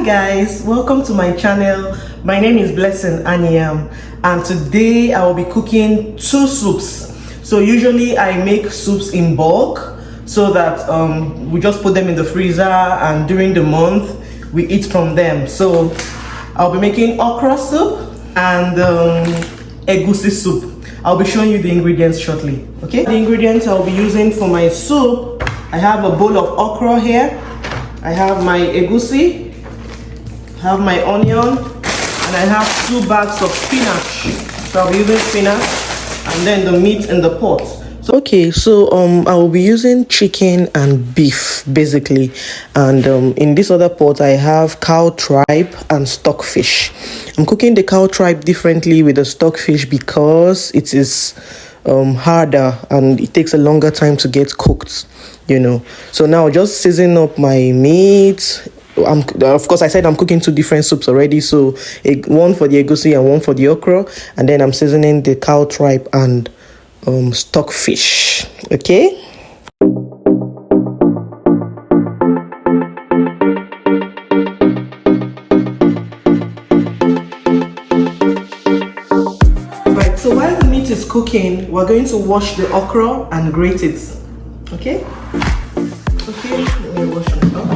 guys, welcome to my channel. My name is Blessing Anyam, and today I will be cooking two soups. So usually I make soups in bulk so that we just put them in the freezer, and during the month we eat from them. So I'll be making okra soup and egusi soup. I'll be showing you the ingredients shortly. Okay, the ingredients I'll be using for my soup: I have a bowl of okra here, I have my egusi, I have my onion, and I have 2 bags of spinach. So I'll be using spinach and then the meat in the pot. So I will be using chicken and beef basically, and in this other pot I have cow tripe and stockfish. I'm cooking the cow tripe differently with the stockfish because it is harder and it takes a longer time to get cooked, you know. So now just season up my meat. Of course I said I'm cooking 2 different soups already, so one for the egusi and one for the okra, and then I'm seasoning the cow tripe and stockfish. Okay, right, so while the meat is cooking, we're going to wash the okra and grate it. Okay, let me wash it up.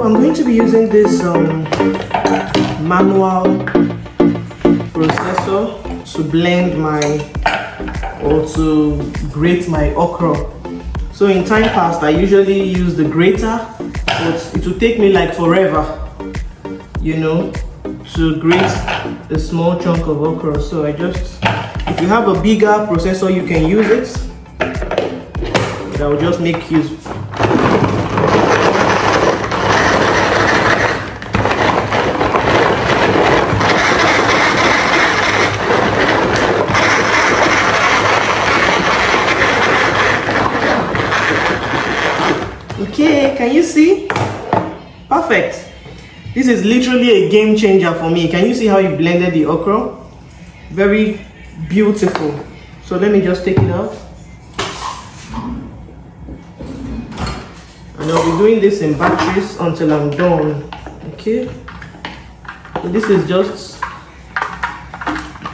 I'm going to be using this manual processor to blend to grate my okra. So in time past I usually use the grater, but it will take me like forever, you know, to grate a small chunk of okra. So if you have a bigger processor you can use it, but I will just make use. Okay, can you see? Perfect. This is literally a game changer for me. Can you see how you blended the okra? Very beautiful. So let me just take it out. And I'll be doing this in batches until I'm done. Okay. So this is just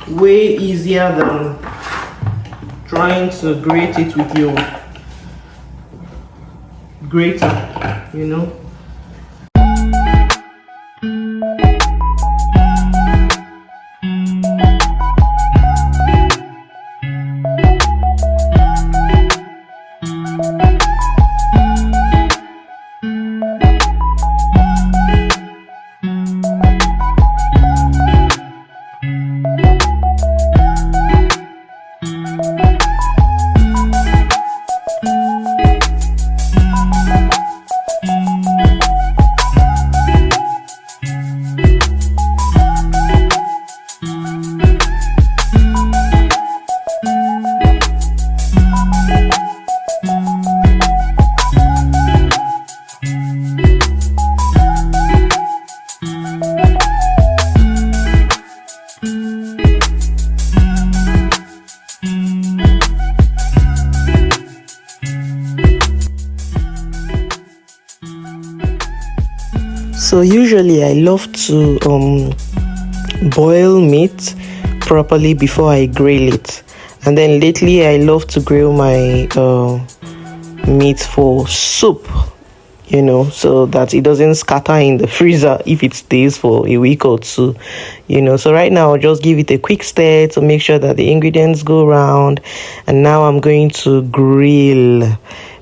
way easier than trying to grate it with your grater, you know. So usually I love to boil meat properly before I grill it, and then lately I love to grill my meat for soup, you know, so that it doesn't scatter in the freezer if it stays for a week or two, you know. So right now I'll just give it a quick stir to make sure that the ingredients go around. And now I'm going to grill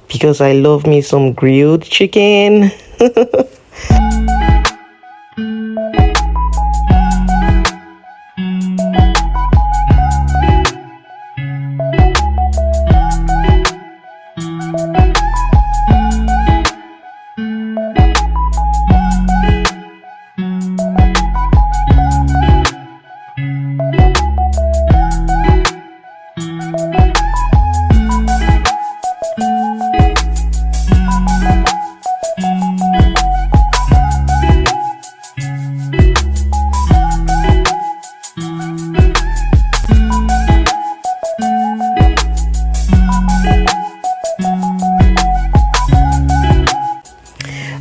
because I love me some grilled chicken.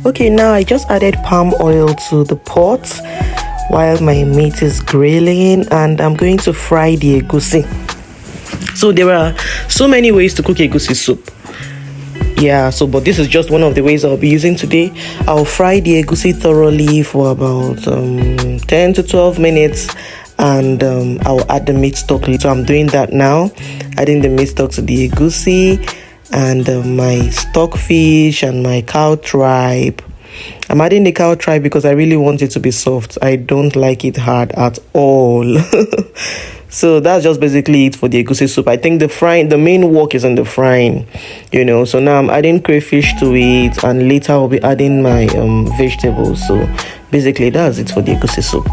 Okay, now I just added palm oil to the pot while my meat is grilling, and I'm going to fry the egusi. So there are so many ways to cook egusi soup. Yeah, so but this is just one of the ways I'll be using today. I'll fry the egusi thoroughly for about 10 to 12 minutes, and I'll add the meat stock. So I'm doing that now, adding the meat stock to the egusi and my stockfish and my cow tripe. I'm adding the cow tripe because I really want it to be soft. I don't like it hard at all. So that's just basically it for the egusi soup. I think the main work is in the frying, you know. So now I'm adding crayfish to it, and later I'll be adding my vegetables. So basically that's it for the egusi soup.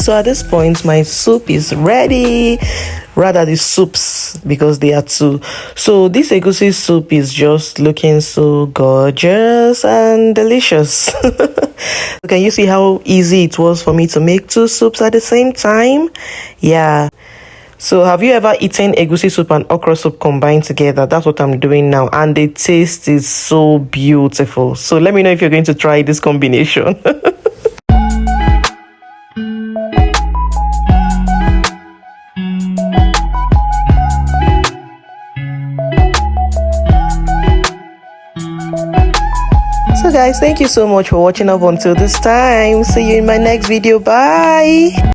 So at this point, my soup is ready. Rather, the soups, because they are two. So this egusi soup is just looking so gorgeous and delicious. Can you see how easy it was for me to make two soups at the same time? Yeah. So have you ever eaten egusi soup and okra soup combined together? That's what I'm doing now, and the taste is so beautiful. So let me know if you're going to try this combination. So guys, thank you so much for watching up until this time. See you in my next video. Bye.